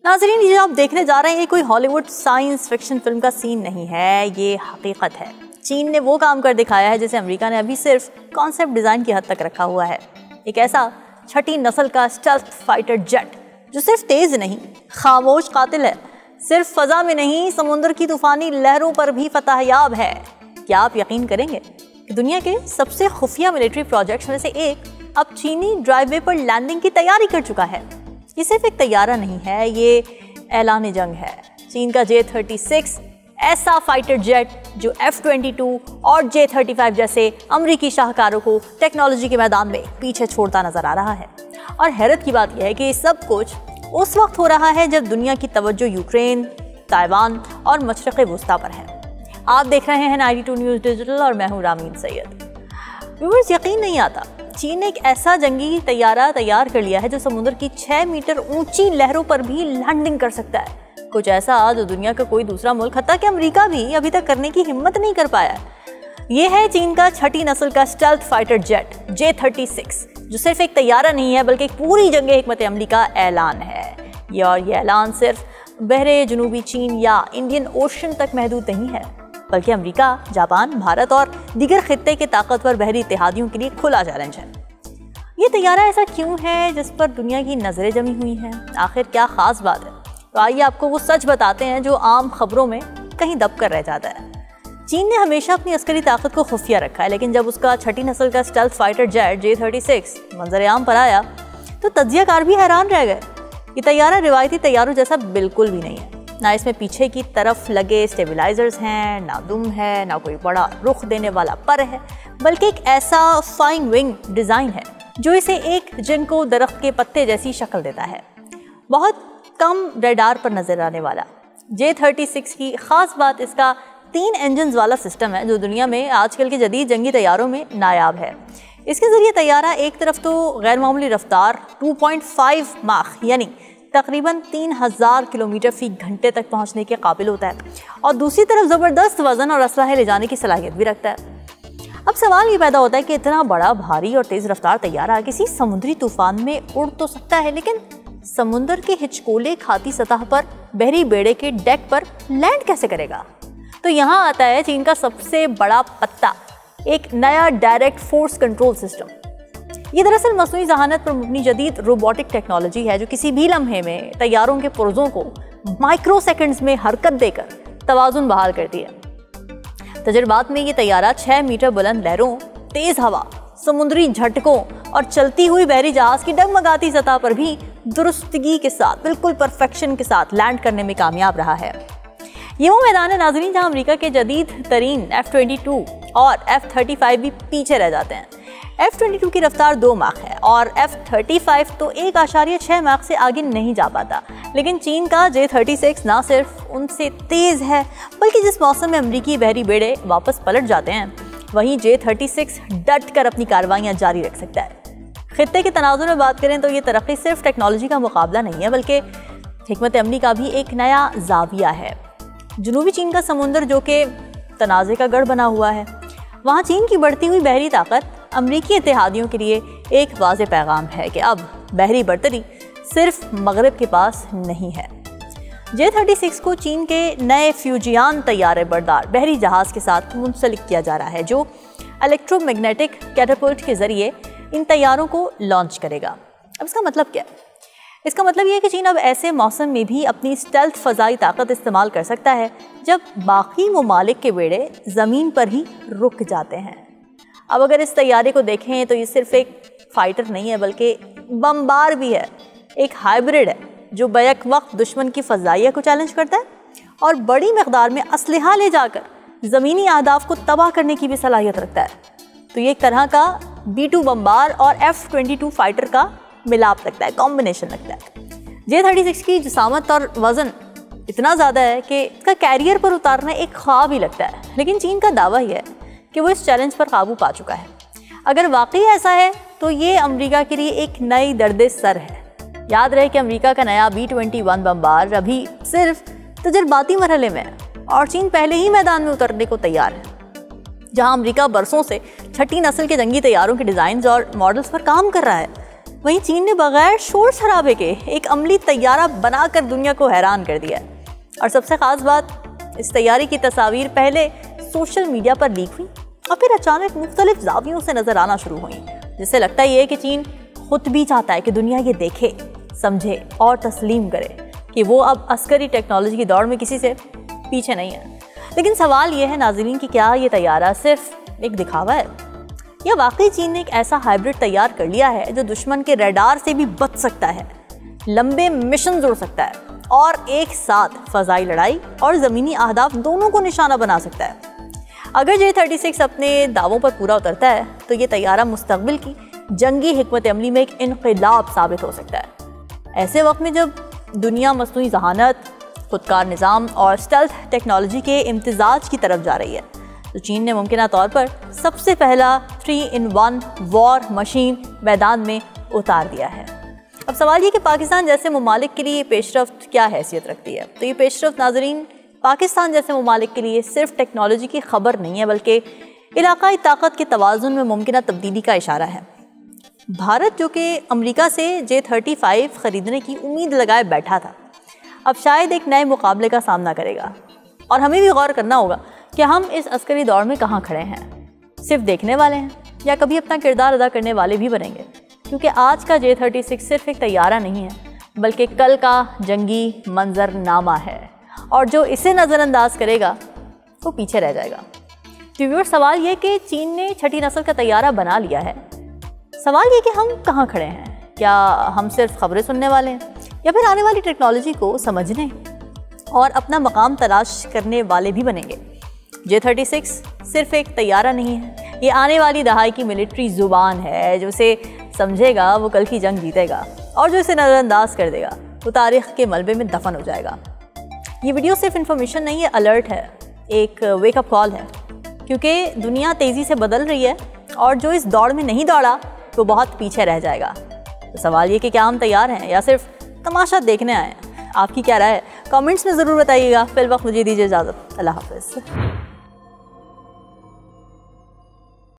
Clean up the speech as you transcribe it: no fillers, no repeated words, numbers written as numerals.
नाज़रीन, ये जो आप देखने जा रहे हैं ये कोई हॉलीवुड साइंस फिक्शन फिल्म का सीन नहीं है, ये हकीकत है। चीन ने वो काम कर दिखाया है जिसे अमेरिका ने अभी सिर्फ कॉन्सेप्ट डिज़ाइन की हद तक रखा हुआ है। एक ऐसा छठी नस्ल का स्टेल्थ फाइटर जेट जो सिर्फ तेज़ नहीं, खामोश कातिल है। सिर्फ फ़ज़ा में नहीं, समुद्र की तूफ़ानी लहरों पर भी फतहयाब है। क्या आप यकीन करेंगे कि दुनिया के सबसे खुफिया मिलिट्री प्रोजेक्ट्स में से एक अब चीनी ड्राइववे पर लैंडिंग की तैयारी कर चुका है। ये सिर्फ एक तैयारा नहीं है, ये ऐलान जंग है। चीन का J-36 ऐसा फाइटर जेट जो F-22 और J-35 जैसे अमरीकी शाहकारों को टेक्नोलॉजी के मैदान में पीछे छोड़ता नजर आ रहा है। और हैरत की बात यह है कि सब कुछ उस वक्त हो रहा है जब दुनिया की तवज्जो यूक्रेन, ताइवान और मशरिक़ वुस्ता पर है। आप देख रहे हैं 92 न्यूज़ डिजिटल और मैं हूँ रामीन सैयद। व्यूअर्स, यकीन नहीं आता, चीन ने एक ऐसा जंगी तैयारा तैयार कर लिया है जो समुद्र की 6 मीटर ऊंची लहरों पर भी लैंडिंग कर सकता है। कुछ ऐसा जो दुनिया का कोई दूसरा मुल्क, हत्ता कि अमेरिका भी अभी तक करने की हिम्मत नहीं कर पाया। ये है चीन का छठी नस्ल का स्टेल्थ फाइटर जेट J-36, जो सिर्फ एक तैयारा नहीं है बल्कि एक पूरी जंगे हिकमत अमली का ऐलान है। ये ऐलान सिर्फ बहरे जनूबी चीन या इंडियन ओशन तक महदूद नहीं है, बल्कि अमेरिका, जापान, भारत और दीगर खित्ते के ताकतवर बहरी इत्तेहादियों के लिए खुला चैलेंज है। ये तैयारा ऐसा क्यों है जिस पर दुनिया की नज़रें जमी हुई हैं? आखिर क्या ख़ास बात है? तो आइए आपको वो सच बताते हैं जो आम खबरों में कहीं दब कर रह जाता है। चीन ने हमेशा अपनी अस्करी ताकत को खुफिया रखा है, लेकिन जब उसका छठी नस्ल का स्टेल्थ फाइटर जेट J-36 मंजर-ए-आम पर आया तो तज्जियाकार भी हैरान रह गए। ये तैयारा रिवायती तैयारों जैसा बिल्कुल भी नहीं है। ना इसमें पीछे की तरफ लगे स्टेबलाइजर्स हैं, ना दुम है, ना कोई बड़ा रुख देने वाला पर है, बल्कि एक ऐसा फाइन विंग डिज़ाइन है जो इसे एक जिनको दरख्त के पत्ते जैसी शक्ल देता है। बहुत कम रडार पर नजर आने वाला J-36 की खास बात इसका 3 इंजन्स वाला सिस्टम है जो दुनिया में आजकल के जदीद जंगी तैयारों में नायाब है। इसके ज़रिए तैयारा एक तरफ तो गैर मामूली रफ्तार 2.5 माख यानी तकरीबन 3000 किलोमीटर फी घंटे तक पहुंचने के काबिल होता है, और दूसरी तरफ ज़बरदस्त वज़न और असलहे ले जाने की सलाहियत भी रखता है। अब सवाल ये पैदा होता है कि इतना बड़ा, भारी और तेज़ रफ्तार तैयारा किसी समुद्री तूफान में उड़ तो सकता है, लेकिन समुद्र के हिचकोले खाती सतह पर बहरी बेड़े के डेक पर लैंड कैसे करेगा? तो यहाँ आता है चीन का सबसे बड़ा पत्ता, एक नया डायरेक्ट फोर्स कंट्रोल सिस्टम। ये दरअसल मसनूई ज़हानत पर मबनी जदीद रोबोटिक टेक्नोलॉजी है जो किसी भी लम्हे में तैयारों के पुर्जों को माइक्रो सेकंड्स में हरकत देकर तवाज़ुन बहाल करती है। तजर्बात में ये तैयारा 6 मीटर बुलंद लहरों, तेज़ हवा, समुद्री झटकों और चलती हुई बहरी जहाज़ की डगमगाती सतह पर भी दुरुस्तगी के साथ, बिल्कुल परफेक्शन के साथ लैंड करने में कामयाब रहा है। ये वो मैदान है नाज़रीन जहाँ अमेरिका के जदीद तरीन F-22 और F-35 भी पीछे रह जाते हैं। F-22 की रफ्तार 2 माख है और F-35 तो 1.6 माख से आगे नहीं जा पाता, लेकिन चीन का J-36 ना सिर्फ उनसे तेज़ है बल्कि जिस मौसम में अमरीकी बहरी बेड़े वापस पलट जाते हैं वहीं J-36 डट कर अपनी कार्रवाइयाँ जारी रख सकता है। खित्ते के तनाजुर में बात करें तो ये तरक्की सिर्फ टेक्नोलॉजी का मुकाबला नहीं है बल्कि हिकमत अमली का भी एक नया जाविया है। जनूबी चीन का समुंदर जो कि तनाज़े का गढ़ बना हुआ है, वहाँ चीन की बढ़ती हुई बहरी ताकत अमरीकी इत्तेहादियों के लिए एक वाज़ेह पैगाम है कि अब बहरी बर्तरी सिर्फ मगरब के पास नहीं है। J-36 को चीन के नए फ्यूजियान तैयारे बरदार बहरी जहाज़ के साथ मुंसलिक किया जा रहा है जो इलेक्ट्रोमैग्नेटिक कैटापल्ट के ज़रिए इन तैयारों को लॉन्च करेगा। अब इसका मतलब क्या है? इसका मतलब यह है कि चीन अब ऐसे मौसम में भी अपनी स्टेल्थ फ़ज़ाई ताकत इस्तेमाल कर सकता है जब बाकी ममालिक के बेड़े ज़मीन पर ही रुक जाते हैं। अब अगर इस तैयारे को देखें तो ये सिर्फ एक फाइटर नहीं है बल्कि बमबार भी है, एक हाइब्रिड है जो बैक वक्त दुश्मन की फ़ज़ाइया को चैलेंज करता है और बड़ी मकदार में असलहा ले जाकर ज़मीनी अहदाफ को तबाह करने की भी सलाहियत रखता है। तो ये एक तरह का B-2 बमबार और F-22 फाइटर का मिलाप लगता है, कॉम्बिनेशन लगता है। J-36 की जिसामत और वज़न इतना ज़्यादा है कि इसका कैरियर पर उतारना एक ख्वाब ही लगता है, लेकिन चीन का दावा ही है कि वो इस चैलेंज पर काबू पा चुका है। अगर वाकई ऐसा है तो ये अमेरिका के लिए एक नई दर्द सर है। याद रहे कि अमेरिका का नया B-21 बमबार अभी सिर्फ तजर्बाती मरहले में है और चीन पहले ही मैदान में उतरने को तैयार है। जहां अमेरिका बरसों से छठी नस्ल के जंगी तैयारों के डिज़ाइन और मॉडल्स पर काम कर रहा है, वहीं चीन ने बगैर शोर शराबे के एक अमली तैयारा बनाकर दुनिया को हैरान कर दिया है। और सबसे खास बात, इस तैयारी की तस्वीर पहले सोशल मीडिया पर लीक हुई और फिर अचानक मुख्तलिफ ज़ावियों से नजर आना शुरू हुई, जिससे लगता ही है कि चीन खुद भी चाहता है कि दुनिया ये देखे, समझे और तस्लीम करे कि वो अब अस्करी टेक्नोलॉजी की दौड़ में किसी से पीछे नहीं है। लेकिन सवाल ये है नाज़रीन कि क्या ये तैयारा सिर्फ एक दिखावा है या वाकई चीन ने एक ऐसा हाइब्रिड तैयार कर लिया है जो दुश्मन के रडार से भी बच सकता है, लंबे मिशन उड़ सकता है और एक साथ फ़ज़ाई लड़ाई और ज़मीनी अहदाफ दोनों को निशाना बना सकता है। अगर J-36 अपने दावों पर पूरा उतरता है तो ये तैयारा मुस्तक़बिल की जंगी हिकमत अमली में एक इनक़िलाब साबित हो सकता है। ऐसे वक्त में जब दुनिया मसनूई ज़हानत, खुदकार निज़ाम और स्टेल्थ टेक्नोलॉजी के इम्तिज़ाज की तरफ जा रही है, तो चीन ने मुमकिन तौर पर सबसे पहला 3-in-1 वॉर मशीन मैदान में उतार दिया है। अब सवाल ये कि पाकिस्तान जैसे ममालिक के लिए पेशरफ्त क्या हैसियत रखती है। तो ये पेशरफ्त नाज़रीन पाकिस्तान जैसे ममालिक के लिए सिर्फ टेक्नोलॉजी की खबर नहीं है, बल्कि इलाकाई ताकत के तवाज़ुन में मुमकिन तब्दीली का इशारा है। भारत जो कि अमेरिका से J-35 ख़रीदने की उम्मीद लगाए बैठा था, अब शायद एक नए मुकाबले का सामना करेगा। और हमें भी गौर करना होगा कि हम इस अस्करी दौर में कहाँ खड़े हैं, सिर्फ देखने वाले हैं या कभी अपना किरदार अदा करने वाले भी बनेंगे। क्योंकि आज का J-36 सिर्फ एक तैयारा नहीं है, बल्कि कल का जंगी मंजरनामा है, और जो इसे नज़रअंदाज करेगा वो पीछे रह जाएगा। तो व्यूअर्स, सवाल ये कि चीन ने छठी नस्ल का तैयारा बना लिया है, सवाल ये कि हम कहाँ खड़े हैं। क्या हम सिर्फ खबरें सुनने वाले हैं या फिर आने वाली टेक्नोलॉजी को समझने और अपना मकाम तलाश करने वाले भी बनेंगे। J-36 सिर्फ एक तैयारा नहीं है, ये आने वाली दहाई की मिलिट्री ज़ुबान है। जो इसे समझेगा वो कल की जंग जीतेगा, और जो इसे नज़रअंदाज कर देगा वो तारीख़ के मलबे में दफन हो जाएगा। ये वीडियो सिर्फ इन्फॉर्मेशन नहीं है, अलर्ट है, एक वेकअप कॉल है, क्योंकि दुनिया तेज़ी से बदल रही है और जो इस दौड़ में नहीं दौड़ा वो बहुत पीछे रह जाएगा। तो सवाल ये कि क्या हम तैयार हैं या सिर्फ तमाशा देखने आए हैं। आपकी क्या राय है? कमेंट्स में ज़रूर बताइएगा। फिलहाल मुझे दीजिए इजाज़त। अल्लाह हाफ़िज़।